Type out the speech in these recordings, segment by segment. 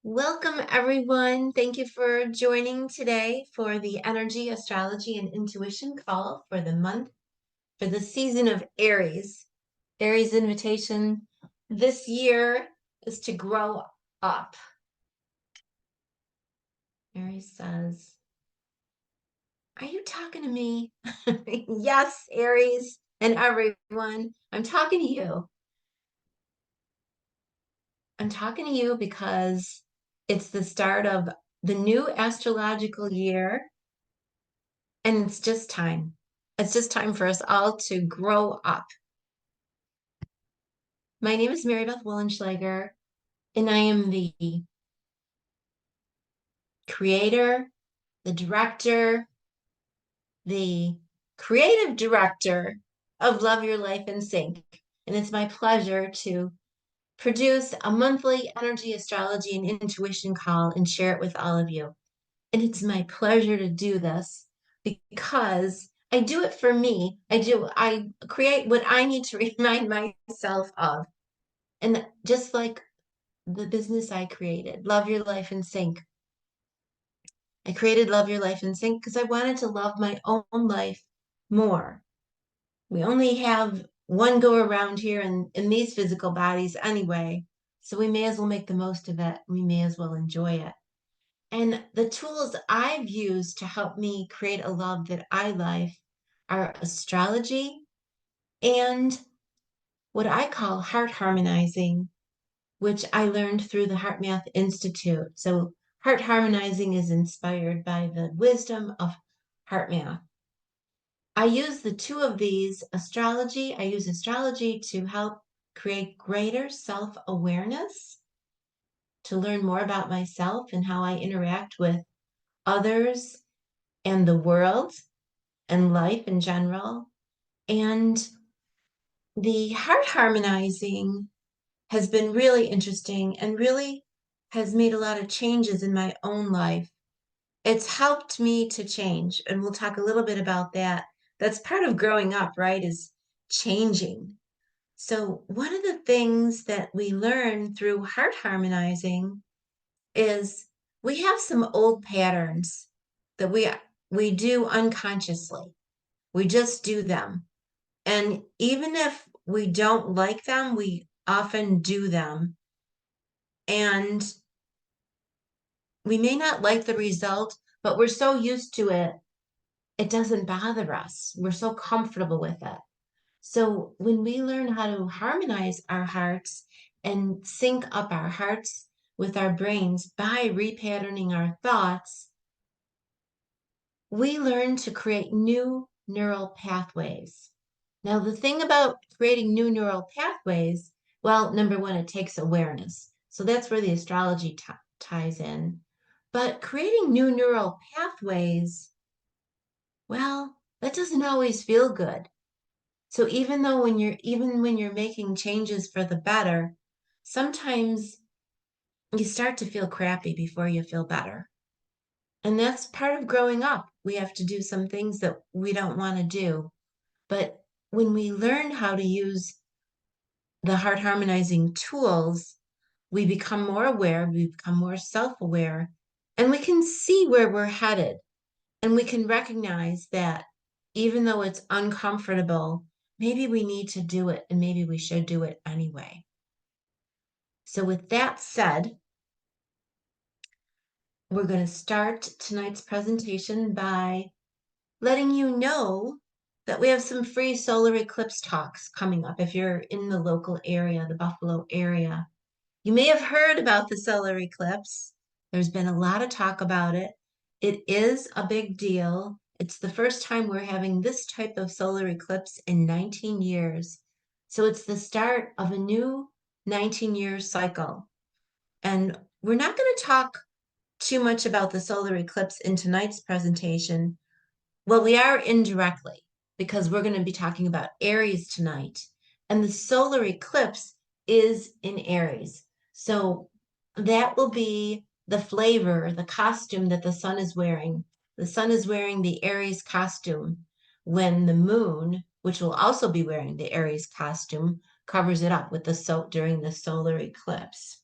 Welcome, everyone. Thank you for joining today for the Energy, Astrology, and Intuition call for the month, for the season of Aries. Aries' invitation this year is to grow up. Aries says, "Are you talking to me?" Yes, Aries and everyone, I'm talking to you. I'm talking to you because it's the start of the new astrological year. And it's just time. It's just time for us all to grow up. My name is Mary Beth Wollenschlager, and I am the creator, the director, the creative director of Love Your Life in Sync. And it's my pleasure to produce a monthly energy, astrology, and intuition call and share it with all of you. And it's my pleasure to do this because I do it for me. I create what I need to remind myself of. And just like the business I created, Love Your Life in Sync. I created Love Your Life in Sync because I wanted to love my own life more. We only have one go around here in these physical bodies anyway. So we may as well make the most of it. We may as well enjoy it. And the tools I've used to help me create a love that I like are astrology and what I call heart harmonizing, which I learned through the Heart Math Institute. So heart harmonizing is inspired by the wisdom of heart math. I use the two of these, astrology. I use astrology to help create greater self-awareness, to learn more about myself and how I interact with others and the world and life in general. And the heart harmonizing has been really interesting and really has made a lot of changes in my own life. It's helped me to change, and we'll talk a little bit about that. That's part of growing up, right? Is changing. So one of the things that we learn through heart harmonizing is we have some old patterns that we do unconsciously. We just do them. And even if we don't like them, we often do them. And we may not like the result, but we're so used to it, it doesn't bother us. We're so comfortable with it. So when we learn how to harmonize our hearts and sync up our hearts with our brains by repatterning our thoughts, we learn to create new neural pathways. Now, the thing about creating new neural pathways, well, number one, it takes awareness. So that's where the astrology ties in. But creating new neural pathways, well, that doesn't always feel good. So even when you're making changes for the better, sometimes you start to feel crappy before you feel better. And that's part of growing up. We have to do some things that we don't want to do. But when we learn how to use the heart harmonizing tools, we become more aware, we become more self-aware, and we can see where we're headed. And we can recognize that even though it's uncomfortable, maybe we need to do it and maybe we should do it anyway. So with that said, we're going to start tonight's presentation by letting you know that we have some free solar eclipse talks coming up if you're in the local area, the Buffalo area. You may have heard about the solar eclipse. There's been a lot of talk about it. It is a big deal. It's the first time we're having this type of solar eclipse in 19 years. So it's the start of a new 19-year cycle. And we're not going to talk too much about the solar eclipse in tonight's presentation. Well, we are indirectly because we're going to be talking about Aries tonight. And the solar eclipse is in Aries. So that will be the flavor, the costume that the sun is wearing. The sun is wearing the Aries costume when the moon, which will also be wearing the Aries costume, covers it up with during the solar eclipse.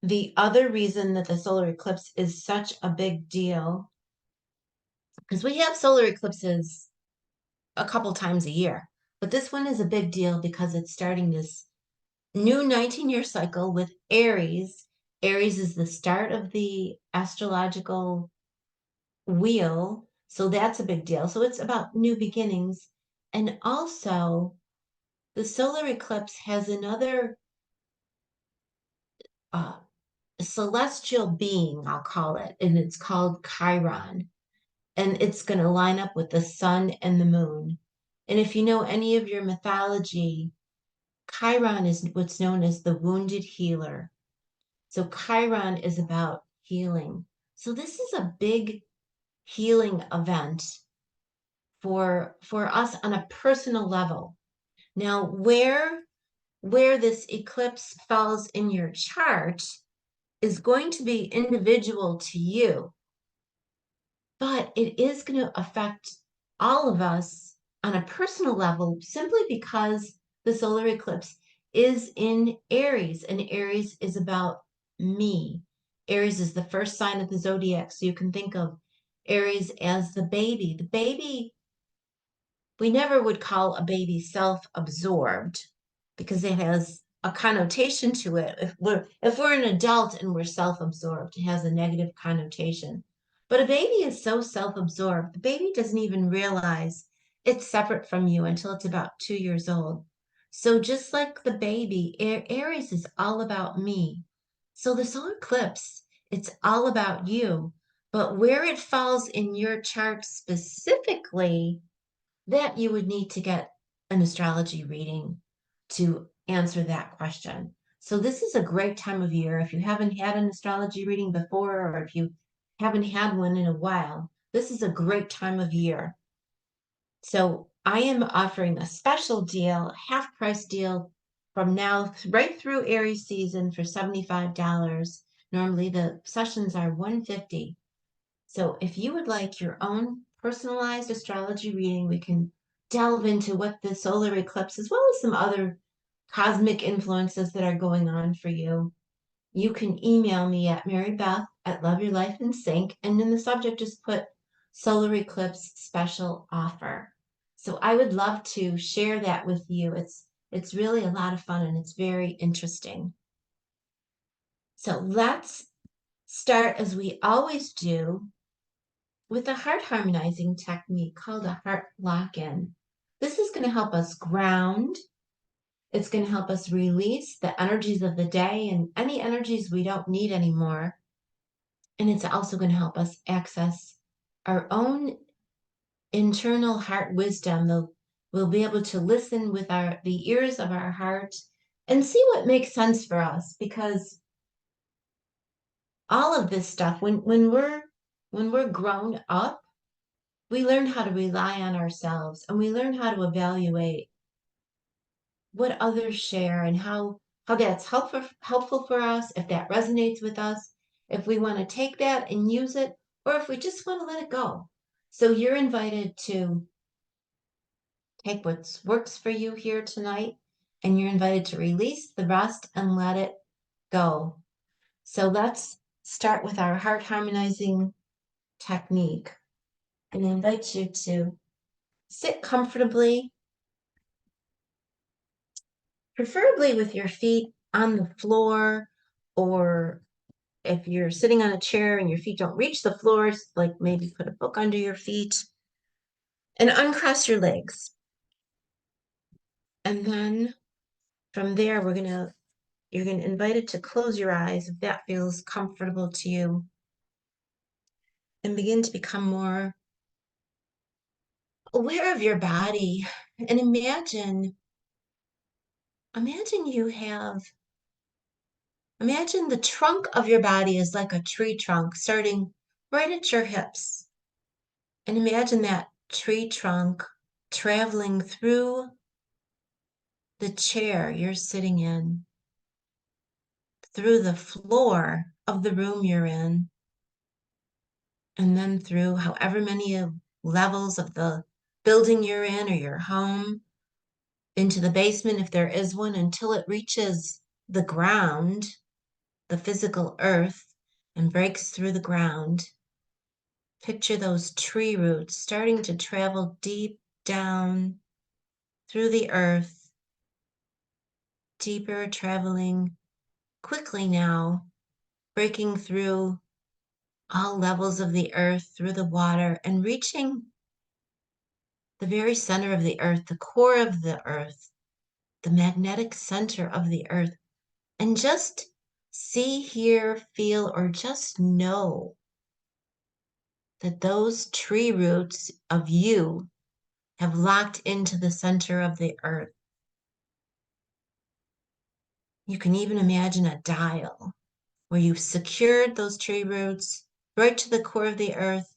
the other reason that the solar eclipse is such a big deal, because we have solar eclipses a couple times a year, but this one is a big deal because it's starting this new 19-year cycle with Aries. Aries is the start of the astrological wheel, so that's a big deal. So it's about new beginnings. And also, the solar eclipse has another uh, celestial being, I'll call it, and it's called Chiron. And it's going to line up with the sun and the moon. And if you know any of your mythology, Chiron is what's known as the wounded healer. So Chiron is about healing. So this is a big healing event for us on a personal level. Now, where this eclipse falls in your chart is going to be individual to you, but it is going to affect all of us on a personal level simply because the solar eclipse is in Aries, and Aries is about me. Aries is the first sign of the zodiac, so you can think of Aries as the baby. The baby, we never would call a baby self-absorbed because it has a connotation to it. If we're an adult and we're self-absorbed, it has a negative connotation. But a baby is so self-absorbed, the baby doesn't even realize it's separate from you until it's about 2 years old. So just like the baby, Aries is all about me. So the solar eclipse, it's all about you. But where it falls in your chart specifically, that you would need to get an astrology reading to answer that question. So this is a great time of year. If you haven't had an astrology reading before, or if you haven't had one in a while, this is a great time of year. So I am offering a special deal, half price deal from now right through Aries season for $75. Normally the sessions are $150. So if you would like your own personalized astrology reading, we can delve into what the solar eclipse, as well as some other cosmic influences that are going on for you. You can email me at marybeth@loveyourlifeinsync, and in the subject just put solar eclipse special offer. So I would love to share that with you. It's really a lot of fun and it's very interesting. So let's start as we always do with a heart harmonizing technique called a heart lock-in. This is going to help us ground. It's going to help us release the energies of the day and any energies we don't need anymore. And it's also going to help us access our own internal heart wisdom. We'll be able to listen with the ears of our heart and see what makes sense for us, because all of this stuff, when we're grown up, we learn how to rely on ourselves, and we learn how to evaluate what others share and how that's helpful for us, if that resonates with us, if we want to take that and use it, or if we just want to let it go. So you're invited to take what works for you here tonight, and you're invited to release the rest and let it go. So let's start with our heart harmonizing technique. And I invite you to sit comfortably, preferably with your feet on the floor, or if you're sitting on a chair and your feet don't reach the floor, like maybe put a book under your feet and uncross your legs. And then from there, you're gonna invite it to close your eyes if that feels comfortable to you, and begin to become more aware of your body. And imagine the trunk of your body is like a tree trunk starting right at your hips. And imagine that tree trunk traveling through the chair you're sitting in, through the floor of the room you're in, and then through however many levels of the building you're in or your home, into the basement if there is one, until it reaches the ground. the physical earth and breaks through the ground. Picture those tree roots starting to travel deep down through the earth, deeper, traveling quickly now, breaking through all levels of the earth, through the water, and reaching the very center of the earth, the core of the earth, the magnetic center of the earth. And just see, hear, feel, or just know that those tree roots of you have locked into the center of the earth. You can even imagine a dial where you've secured those tree roots right to the core of the earth.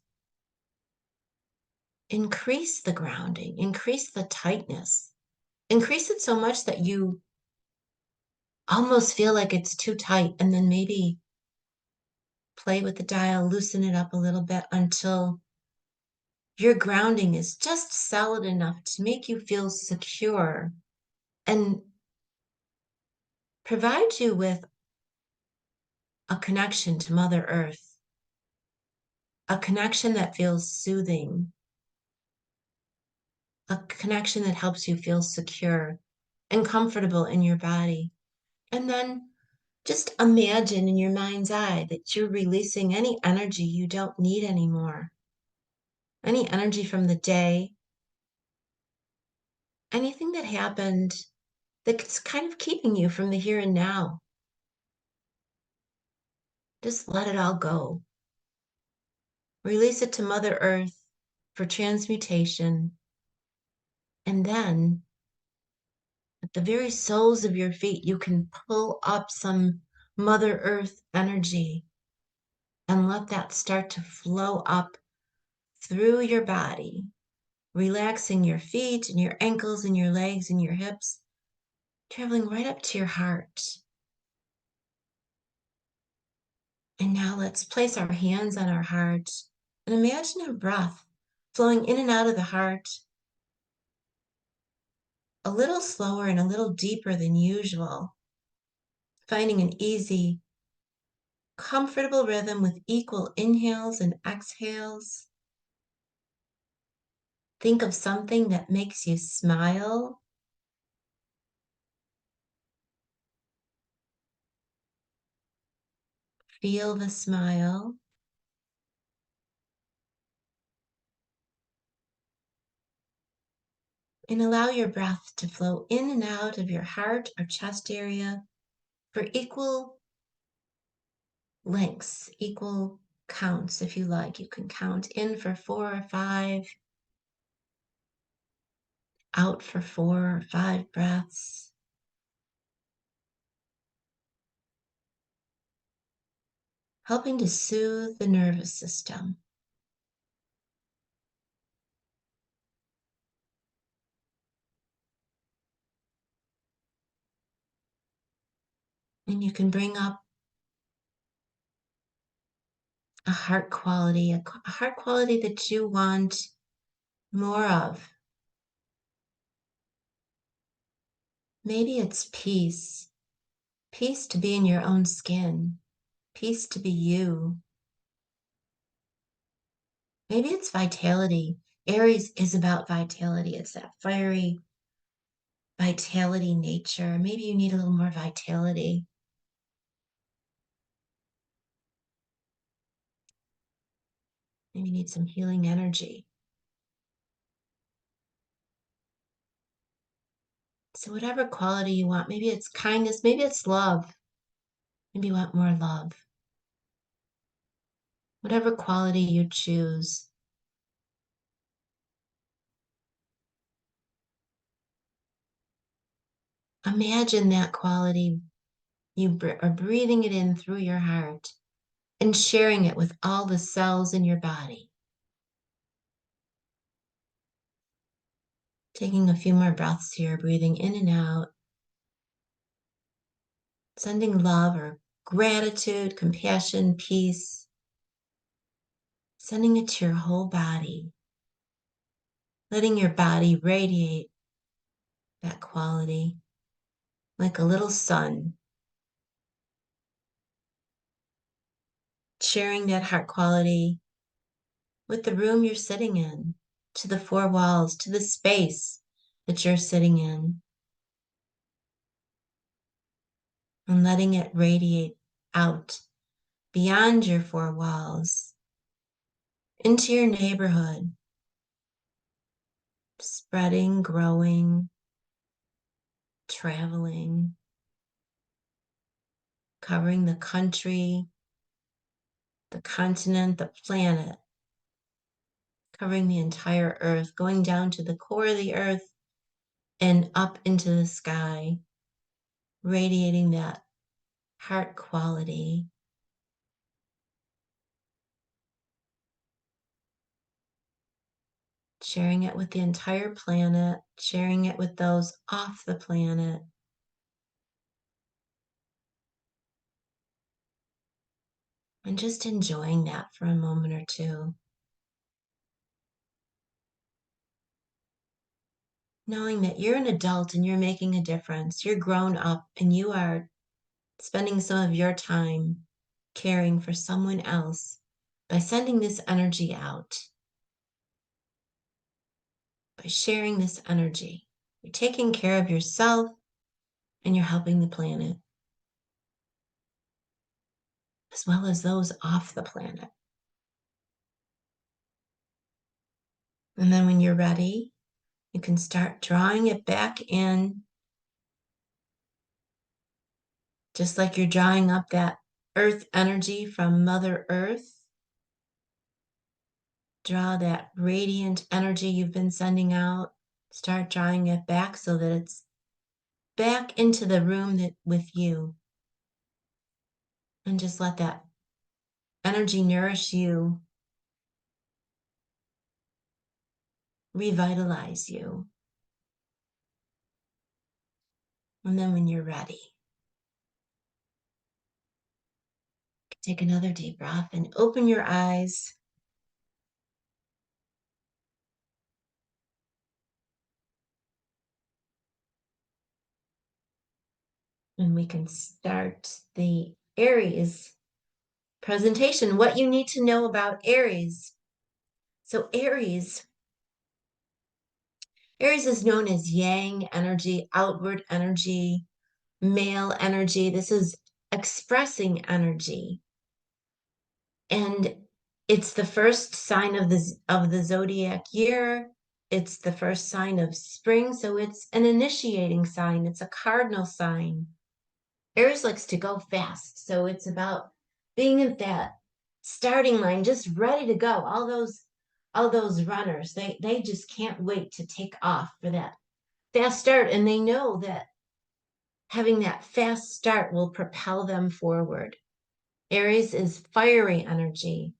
Increase the grounding, increase the tightness, increase it so much that you almost feel like it's too tight, and then maybe play with the dial, loosen it up a little bit until your grounding is just solid enough to make you feel secure and provide you with a connection to Mother Earth, a connection that feels soothing, a connection that helps you feel secure and comfortable in your body. And then just imagine in your mind's eye that you're releasing any energy you don't need anymore, any energy from the day, anything that happened that's kind of keeping you from the here and now. Just let it all go. Release it to Mother Earth for transmutation. And then at the very soles of your feet, you can pull up some Mother Earth energy and let that start to flow up through your body, relaxing your feet and your ankles and your legs and your hips, traveling right up to your heart. And now let's place our hands on our heart and imagine our breath flowing in and out of the heart a little slower and a little deeper than usual, finding an easy, comfortable rhythm with equal inhales and exhales. Think of something that makes you smile. Feel the smile. And allow your breath to flow in and out of your heart or chest area for equal lengths, equal counts if you like. You can count in for 4 or 5, out for 4 or 5 breaths. Helping to soothe the nervous system. And you can bring up a heart quality, a heart quality that you want more of. Maybe it's peace, peace to be in your own skin, peace to be you. Maybe it's vitality. Aries is about vitality. It's that fiery vitality nature. Maybe you need a little more vitality. Maybe you need some healing energy. So whatever quality you want, maybe it's kindness, maybe it's love. Maybe you want more love. Whatever quality you choose. Imagine that quality. You are breathing it in through your heart and sharing it with all the cells in your body. Taking a few more breaths here, breathing in and out. Sending love or gratitude, compassion, peace. Sending it to your whole body. Letting your body radiate that quality like a little sun. sharing that heart quality with the room you're sitting in, to the four walls, to the space that you're sitting in, and letting it radiate out beyond your four walls into your neighborhood, spreading, growing, traveling, covering the country, the continent, the planet, covering the entire earth, going down to the core of the earth and up into the sky, radiating that heart quality. Sharing it with the entire planet, sharing it with those off the planet. And just enjoying that for a moment or two. Knowing that you're an adult and you're making a difference. You're grown up and you are spending some of your time caring for someone else by sending this energy out, by sharing this energy. You're taking care of yourself and you're helping the planet, as well as those off the planet. And then when you're ready, you can start drawing it back in, just like you're drawing up that earth energy from Mother Earth. Draw that radiant energy you've been sending out. Start drawing it back so that it's back into the room that with you. And just let that energy nourish you, revitalize you. And then when you're ready, take another deep breath and open your eyes. And we can start the Aries presentation. What you need to know about Aries. So Aries is known as yang energy, outward energy, male energy. This is expressing energy. And it's the first sign of the zodiac year. It's the first sign of spring, so it's an initiating sign. It's a cardinal sign. Aries likes to go fast, so it's about being at that starting line, just ready to go. All those runners, they just can't wait to take off for that fast start, and they know that having that fast start will propel them forward. Aries is fiery energy.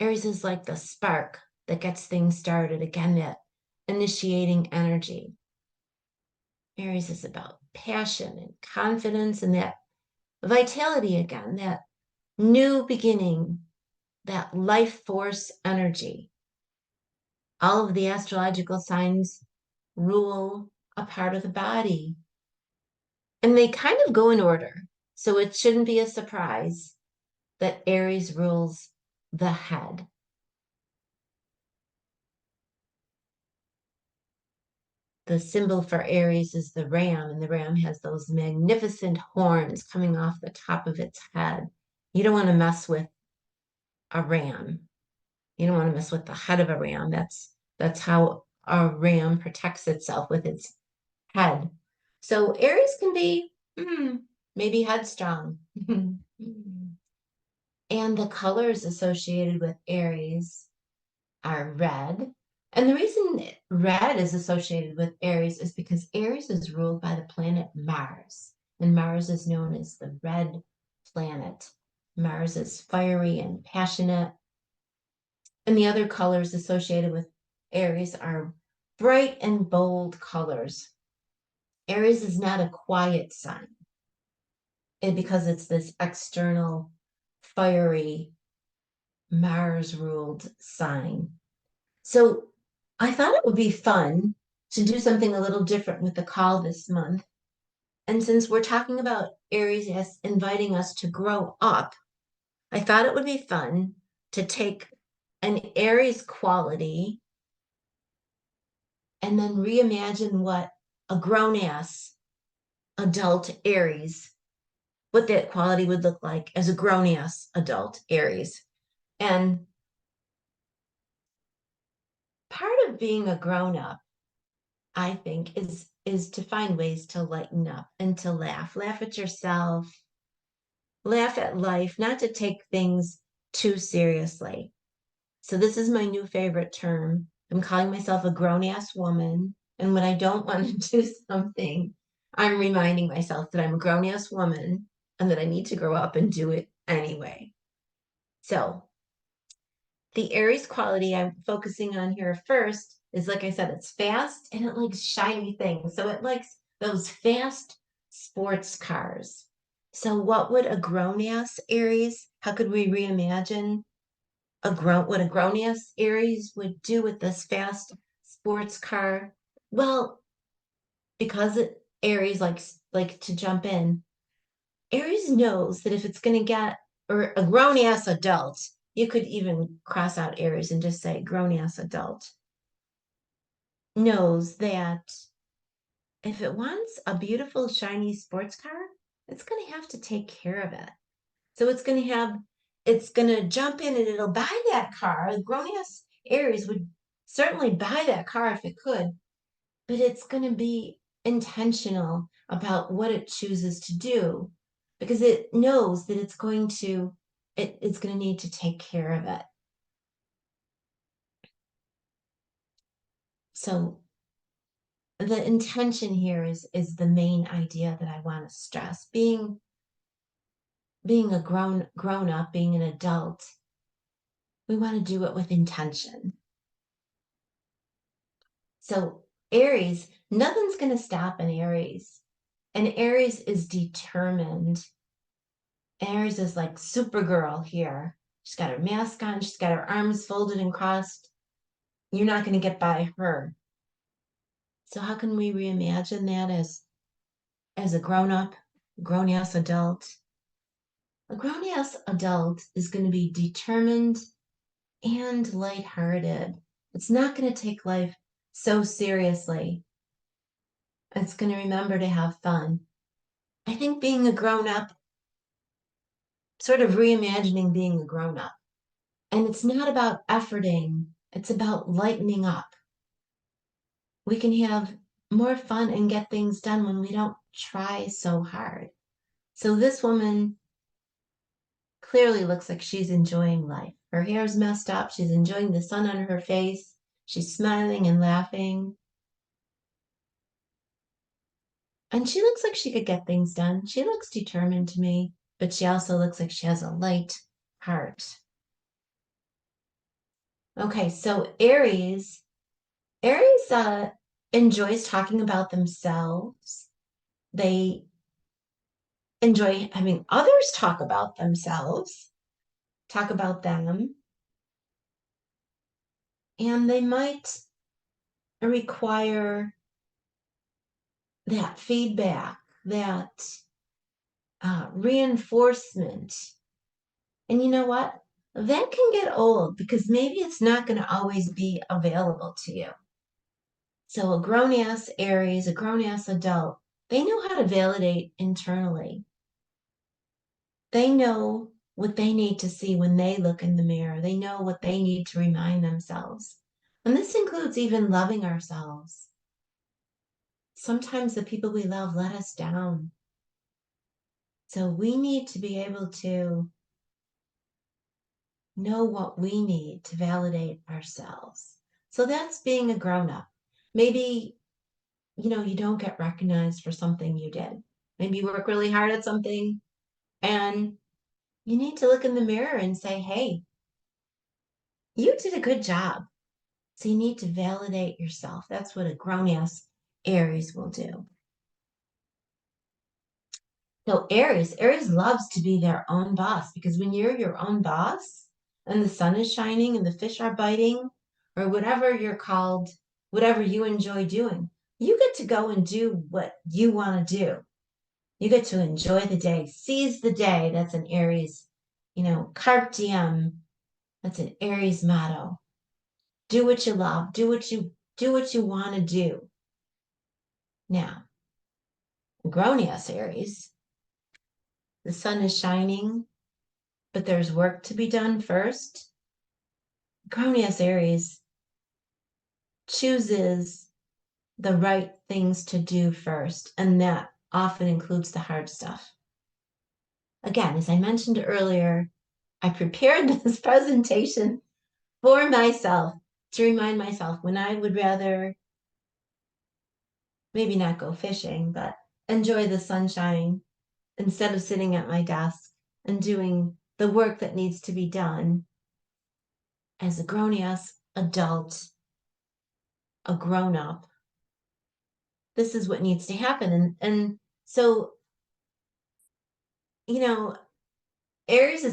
Aries is like the spark that gets things started. Again, that initiating energy. Aries is about passion and confidence and that vitality again, that new beginning, that life force energy. All of the astrological signs rule a part of the body. And they kind of go in order. So it shouldn't be a surprise that Aries rules the head. The symbol for Aries is the ram, and the ram has those magnificent horns coming off the top of its head. You don't want to mess with a ram. You don't want to mess with the head of a ram. That's how a ram protects itself, with its head. So Aries can be maybe headstrong. And the colors associated with Aries are red. And the reason red is associated with Aries is because Aries is ruled by the planet Mars. And Mars is known as the red planet. Mars is fiery and passionate. And the other colors associated with Aries are bright and bold colors. Aries is not a quiet sign, because it's this external, fiery, Mars-ruled sign. So I thought it would be fun to do something a little different with the call this month. And since we're talking about Aries as inviting us to grow up, I thought it would be fun to take an Aries quality and then reimagine what a grown-ass adult Aries, what that quality would look like as a grown-ass adult Aries. And part of being a grown-up, I think, is to find ways to lighten up and to laugh. Laugh at yourself, laugh at life, not to take things too seriously. So this is my new favorite term. I'm calling myself a grown-ass woman. And when I don't want to do something, I'm reminding myself that I'm a grown-ass woman and that I need to grow up and do it anyway. So the Aries quality I'm focusing on here first is, like I said, it's fast and it likes shiny things. So it likes those fast sports cars. So what would a grown-ass Aries, how could we reimagine what a grown-ass Aries would do with this fast sports car? Well, because Aries likes like to jump in, Aries knows that if it's going to get, or a grown-ass adult, you could even cross out Aries and just say grown-ass adult, knows that if it wants a beautiful shiny sports car, it's going to have to take care of it. So it's going to jump in and it'll buy that car. A grown-ass Aries would certainly buy that car if it could, but it's going to be intentional about what it chooses to do because it knows that it's going to need to take care of it. So the intention here is the main idea that I want to stress. Being a grown up, being an adult, we want to do it with intention. So Aries, nothing's going to stop an Aries. And Aries is determined. Aries is like Supergirl here. She's got her mask on. She's got her arms folded and crossed. You're not going to get by her. So how can we reimagine that as a grown-up, grown-ass adult? A grown-ass adult is going to be determined and lighthearted. It's not going to take life so seriously. It's going to remember to have fun. I think being a grown-up, sort of reimagining being a grown-up. And it's not about efforting, it's about lightening up. We can have more fun and get things done when we don't try so hard. So this woman clearly looks like she's enjoying life. Her hair's messed up. She's enjoying the sun on her face. She's smiling and laughing. And she looks like she could get things done. She looks determined to me, but she also looks like she has a light heart. Okay, so Aries enjoys talking about themselves. They enjoy having others talk about themselves, talk about them, and they might require that feedback, that reinforcement. And you know what? That can get old because maybe it's not going to always be available to you. So a grown-ass Aries, a grown-ass adult, they know how to validate internally. They know what they need to see when they look in the mirror. They know what they need to remind themselves. And this includes even loving ourselves. Sometimes the people we love let us down. So we need to be able to know what we need to validate ourselves. So that's being a grown-up. Maybe, you don't get recognized for something you did. Maybe you work really hard at something and you need to look in the mirror and say, hey, you did a good job. So you need to validate yourself. That's what a grown-ass Aries will do. So Aries loves to be their own boss because when you're your own boss and the sun is shining and the fish are biting or whatever you're called, whatever you enjoy doing, you get to go and do what you want to do. You get to enjoy the day, seize the day. That's an Aries carpe diem. That's an Aries motto. Do what you love. Do what you want to do. Now, Gronius Aries, the sun is shining, but there's work to be done first. Gronius Aries chooses the right things to do first, and that often includes the hard stuff. Again, as I mentioned earlier, I prepared this presentation for myself to remind myself when I would rather maybe not go fishing, but enjoy the sunshine instead of sitting at my desk and doing the work that needs to be done as a grown-ass adult, a grown-up. This is what needs to happen. And so, Aries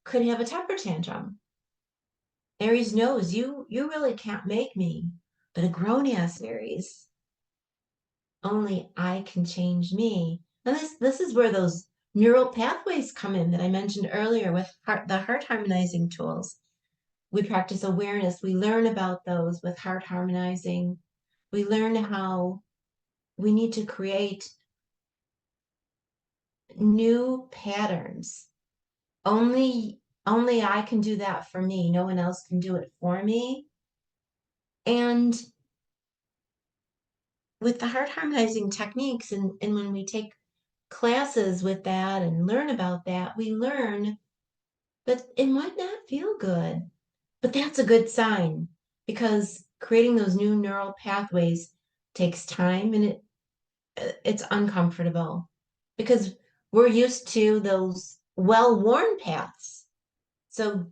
could have a temper tantrum. Aries knows you really can't make me, but a grown-ass Aries, only I can change me. And this is where those neural pathways come in that I mentioned earlier with the heart harmonizing tools. We practice awareness. We learn about those with heart harmonizing. We learn how we need to create new patterns. Only I can do that for me. No one else can do it for me. And with the heart harmonizing techniques, and when we take classes with that and learn about that, we learn that it might not feel good, but that's a good sign, because creating those new neural pathways takes time, and it's uncomfortable because we're used to those well-worn paths. So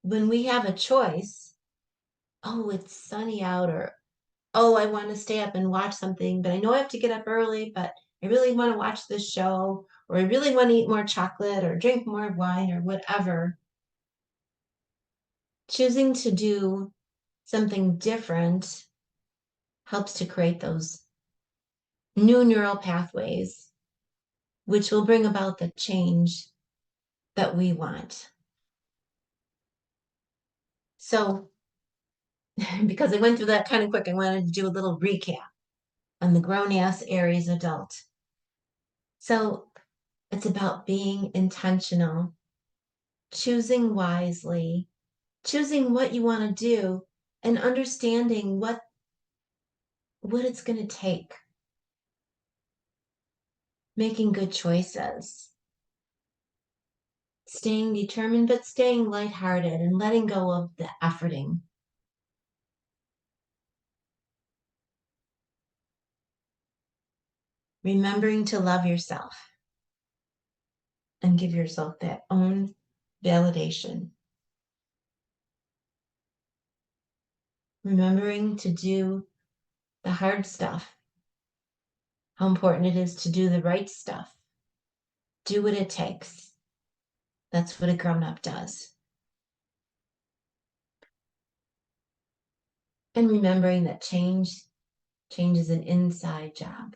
when we have a choice, oh, it's sunny out, or oh, I want to stay up and watch something, but I know I have to get up early, but I really want to watch this show, or I really want to eat more chocolate or drink more wine or whatever. Choosing to do something different helps to create those new neural pathways, which will bring about the change that we want. So, because I went through that kind of quick, I wanted to do a little recap on the grown-ass Aries adult. So, it's about being intentional, choosing wisely, choosing what you want to do, and understanding what it's going to take. Making good choices. Staying determined, but staying lighthearted and letting go of the efforting. Remembering to love yourself and give yourself that own validation. Remembering to do the hard stuff. How important it is to do the right stuff. Do what it takes. That's what a grown-up does. And remembering that change is an inside job.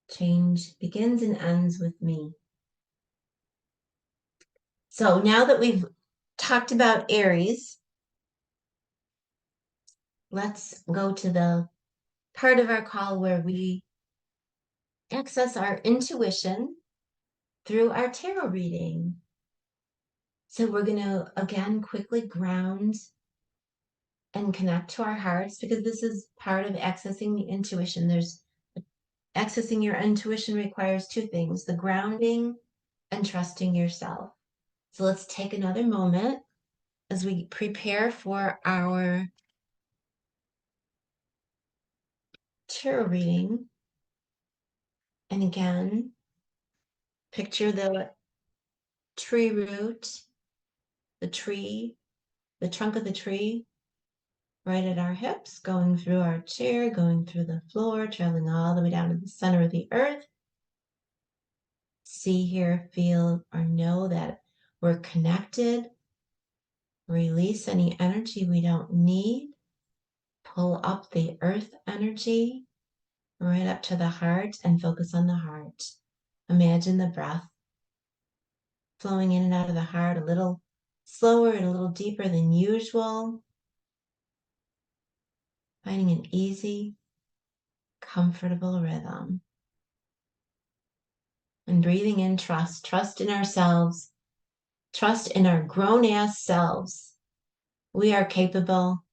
Change begins and ends with me. So now that we've talked about Aries, let's go to the part of our call where we access our intuition through our tarot reading. So we're going to, again, quickly ground and connect to our hearts, because this is part of accessing the intuition. Accessing your intuition requires two things: the grounding and trusting yourself. So let's take another moment as we prepare for our tarot reading. And again, picture the tree root, the trunk of the tree, right at our hips, going through our chair, going through the floor, traveling all the way down to the center of the earth. See, hear, feel, or know that we're connected. Release any energy we don't need. Pull up the earth energy, right up to the heart, and focus on the heart. Imagine the breath flowing in and out of the heart a little slower and a little deeper than usual. Finding an easy, comfortable rhythm. And breathing in trust in ourselves, trust in our grown-ass selves. We are capable.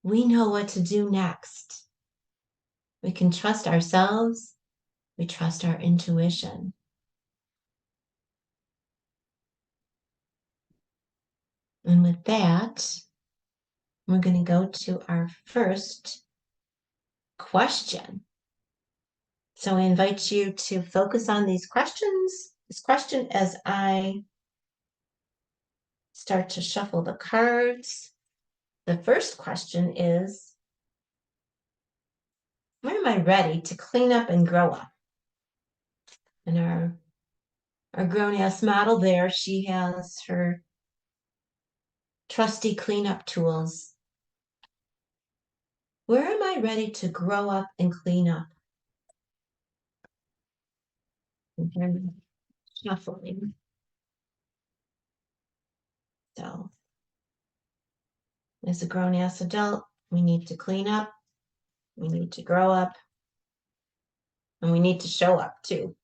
We know what to do next. We can trust ourselves. We trust our intuition. And with that, we're going to go to our first question. So I invite you to focus on these questions, this question as I start to shuffle the cards. The first question is, when am I ready to clean up and grow up? And our grown-ass model there, she has her trusty cleanup tools. Where am I ready to grow up and clean up? And shuffling. So, as a grown-ass adult, we need to clean up, we need to grow up, and we need to show up too.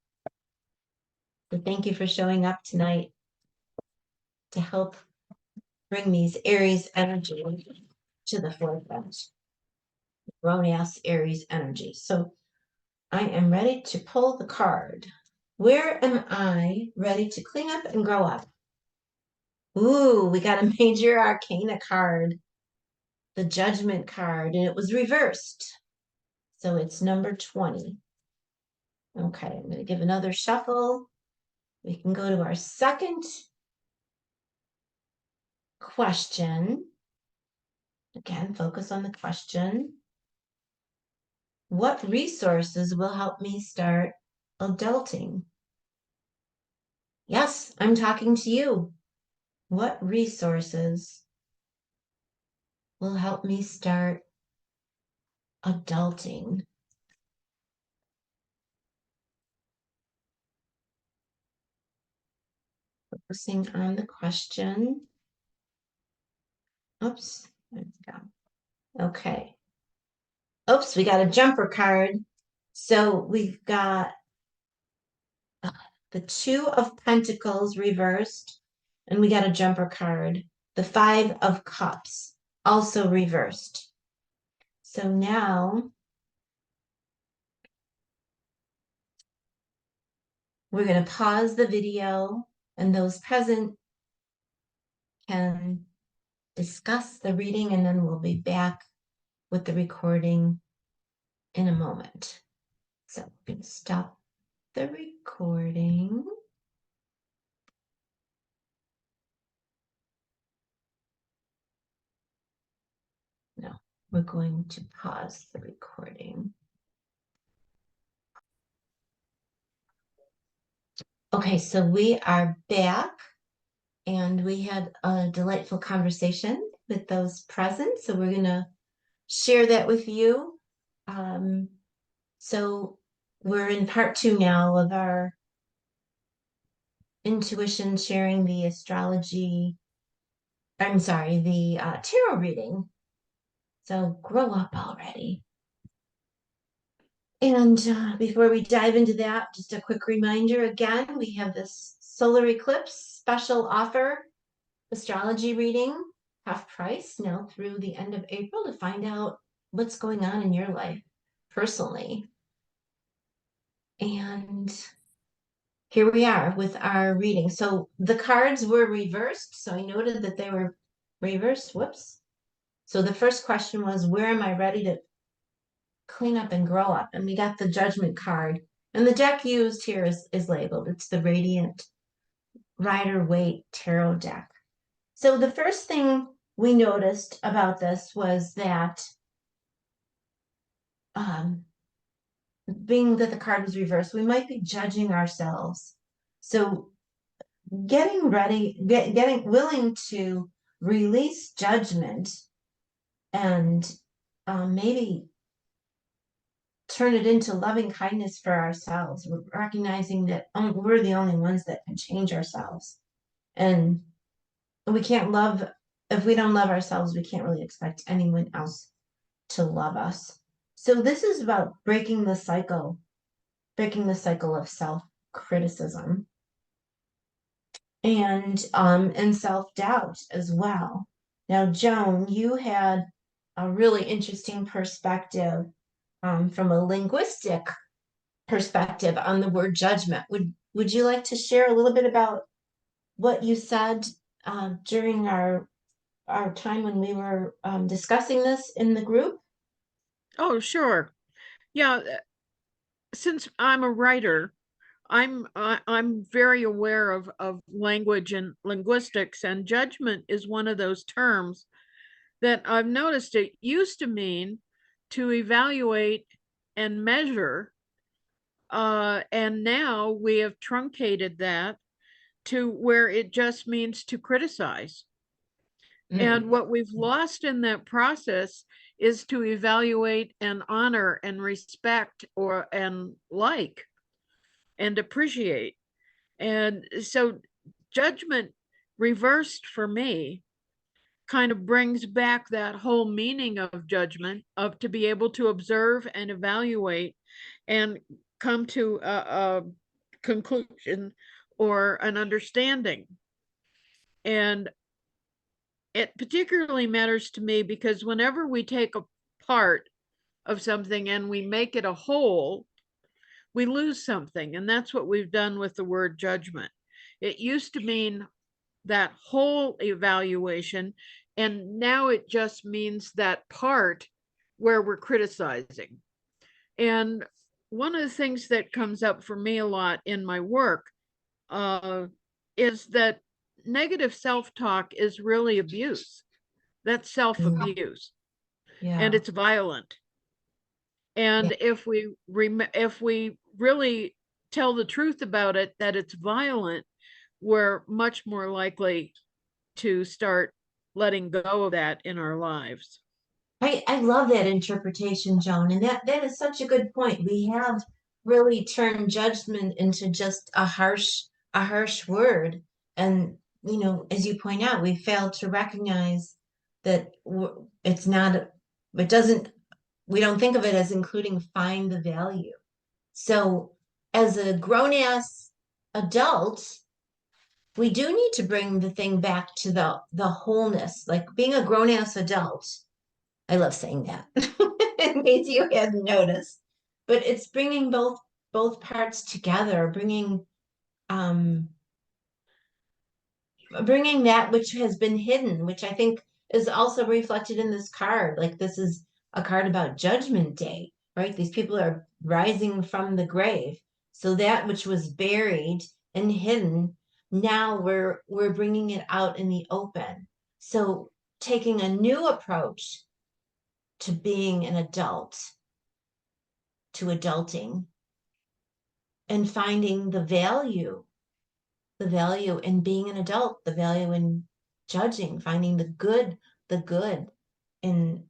So thank you for showing up tonight to help bring these Aries energy to the forefront. Grown-ass Aries energy. So I am ready to pull the card. Where am I ready to clean up and grow up? Ooh, we got a major arcana card, the Judgment card, and it was reversed. So it's number 20. Okay, I'm going to give another shuffle. We can go to our second question. Again, focus on the question. What resources will help me start adulting? Yes, I'm talking to you. What resources will help me start adulting? Focusing on the question. Oops, let's go. Okay. Oops, we got a jumper card. So we've got the Two of Pentacles reversed, and we got a jumper card. The Five of Cups also reversed. So now we're going to pause the video, and those present can discuss the reading, and then we'll be back with the recording in a moment. So I'm going to stop the recording. No, we're going to pause the recording. Okay, so we are back, and we had a delightful conversation with those present. So we're going to share that with you. So we're in part 2 now of our intuition sharing the astrology. I'm sorry, the tarot reading. So grow up already. And before we dive into that, just a quick reminder again, we have this solar eclipse special offer, astrology reading, half price now through the end of April to find out what's going on in your life personally. And here we are with our reading. So the cards were reversed. So I noted that they were reversed. Whoops. So the first question was, where am I ready to clean up and grow up? And we got the Judgment card. And the deck used here is labeled. It's the Radiant Rider-Waite Tarot deck. So the first thing we noticed about this was that being that the card was reversed, we might be judging ourselves. So getting ready, getting willing to release judgment and maybe turn it into loving kindness for ourselves. We're recognizing that we're the only ones that can change ourselves. And we can't love, if we don't love ourselves, we can't really expect anyone else to love us. So this is about breaking the cycle of self-criticism and self-doubt as well. Now, Joan, you had a really interesting perspective from a linguistic perspective on the word judgment. Would you like to share a little bit about what you said during our time when we were discussing this in the group? Oh, sure. Yeah, since I'm a writer, I'm very aware of language and linguistics, and judgment is one of those terms that I've noticed it used to mean to evaluate and measure, and now we have truncated that to where it just means to criticize. And Mm. what we've lost in that process is to evaluate and honor and respect or and like and appreciate. And so judgment reversed for me kind of brings back that whole meaning of judgment, of to be able to observe and evaluate and come to a conclusion or an understanding. And it particularly matters to me because whenever we take a part of something and we make it a whole, we lose something. And that's what we've done with the word judgment. It used to mean that whole evaluation, and now it just means that part where we're criticizing. And one of the things that comes up for me a lot in my work uh, is that negative self talk is really abuse. That's self Mm. abuse, and Yeah. it's violent. Yeah. And if we really tell the truth about it, that it's violent, we're much more likely to start letting go of that in our lives. I love that interpretation, Joan, and that is such a good point. We have really turned judgment into just a harsh word. And as you point out, we fail to recognize that it's not, it doesn't, we don't think of it as including find the value. So as a grown-ass adult, we do need to bring the thing back to the wholeness, like being a grown-ass adult. I love saying that in case you hadn't noticed. But it's bringing both parts together, um bringing that which has been hidden, which I think is also reflected in this card. Like this is a card about Judgment Day, right? These people are rising from the grave. So that which was buried and hidden, now we're bringing it out in the open. So taking a new approach to being an adult, to adulting, and finding the value in being an adult, the value in judging, finding the good in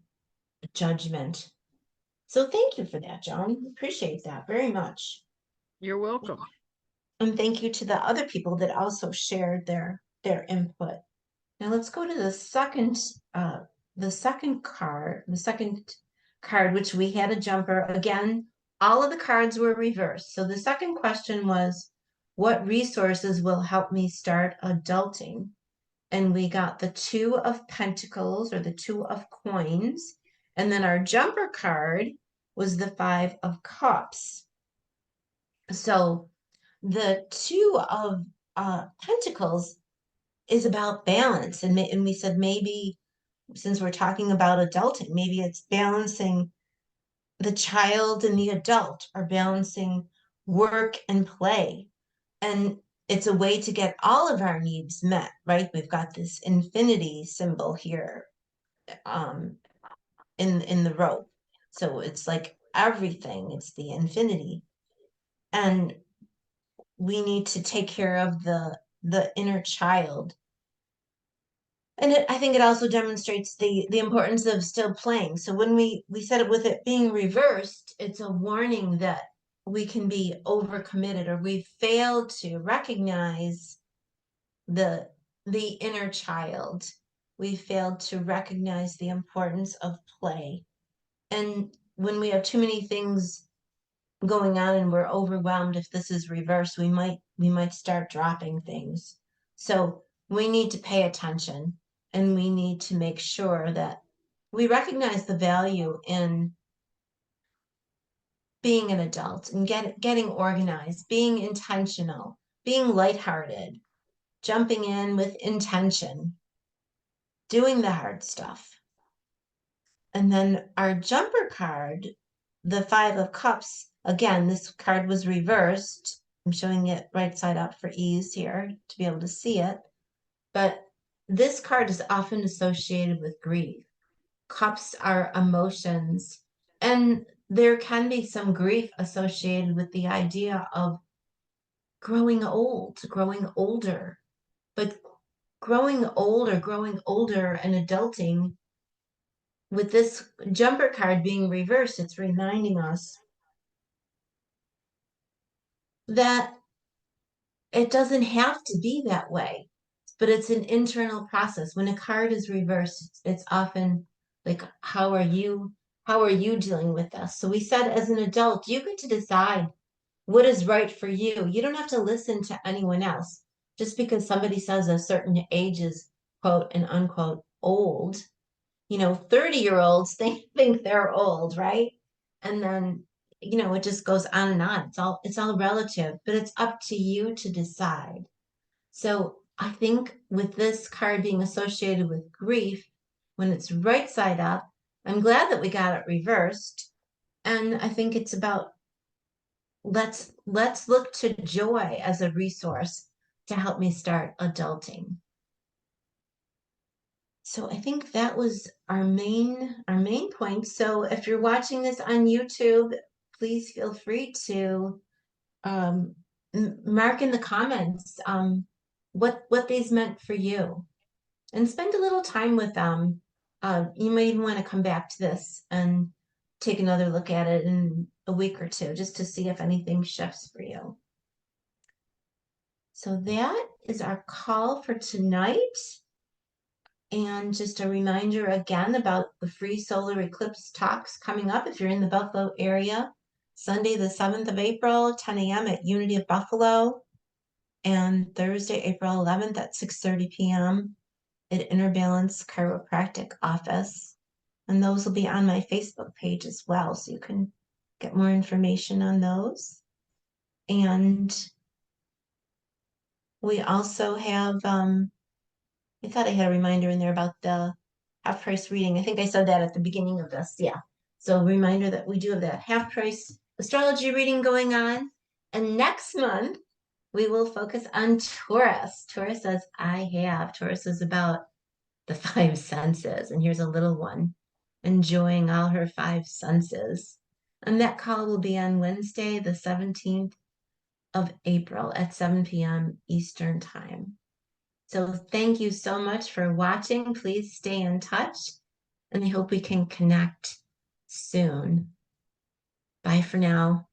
judgment. So thank you for that, Joan. Appreciate that very much. You're welcome. And thank you to the other people that also shared their input. Now let's go to the second card, which we had a jumper. Again, all of the cards were reversed. So the second question was, what resources will help me start adulting? And we got the Two of Pentacles or the Two of Coins. And then our jumper card was the Five of Cups. So the Two of Pentacles is about balance. And we said maybe since we're talking about adulting, maybe it's balancing the child and the adult, or balancing work and play. And it's a way to get all of our needs met, right? We've got this infinity symbol here um, in the rope. So it's like everything, it's the infinity. And we need to take care of the inner child And I think it also demonstrates the importance of still playing. So when we said it with it being reversed, it's a warning that we can be overcommitted or we fail to recognize the the inner child. We failed to recognize the importance of play. And when we have too many things going on and we're overwhelmed, if this is reversed, we might start dropping things. So we need to pay attention and we need to make sure that we recognize the value in being an adult and getting organized, being intentional, being lighthearted, jumping in with intention, doing the hard stuff. And then our jumper card, the Five of Cups, again, this card was reversed. I'm showing it right side up for ease here to be able to see it. But this card is often associated with grief. Cups are emotions, and there can be some grief associated with the idea of growing old, growing older. But growing older, and adulting with this jumper card being reversed, it's reminding us that it doesn't have to be that way, but it's an internal process. When a card is reversed, it's often like, how are you dealing with this? So we said as an adult, you get to decide what is right for you. You don't have to listen to anyone else. Just because somebody says a certain age is quote and unquote old, 30-year-olds think they're old, right? And then, it just goes on and on. It's all relative, but it's up to you to decide. So I think with this card being associated with grief, when it's right side up, I'm glad that we got it reversed. And I think it's about let's look to joy as a resource to help me start adulting. So I think that was our main point. So if you're watching this on YouTube, please feel free to um, mark in the comments what these meant for you, and spend a little time with them. You might even want to come back to this and take another look at it in a week or two, just to see if anything shifts for you. So that is our call for tonight. And just a reminder again about the free solar eclipse talks coming up if you're in the Buffalo area. Sunday, the 7th of April, 10 a.m. at Unity of Buffalo, and Thursday, April 11th at 6:30 p.m. at Inner Balance Chiropractic Office. And those will be on my Facebook page as well, so you can get more information on those. And we also have I thought I had a reminder in there about the half price reading. I think I said that at the beginning of this. Yeah. So a reminder that we do have that half price astrology reading going on. And next month, we will focus on Taurus. Taurus says, I have. Taurus is about the five senses. And here's a little one enjoying all her five senses. And that call will be on Wednesday, the 17th of April at 7 p.m. Eastern Time. So thank you so much for watching. Please stay in touch, and I hope we can connect soon. Bye for now.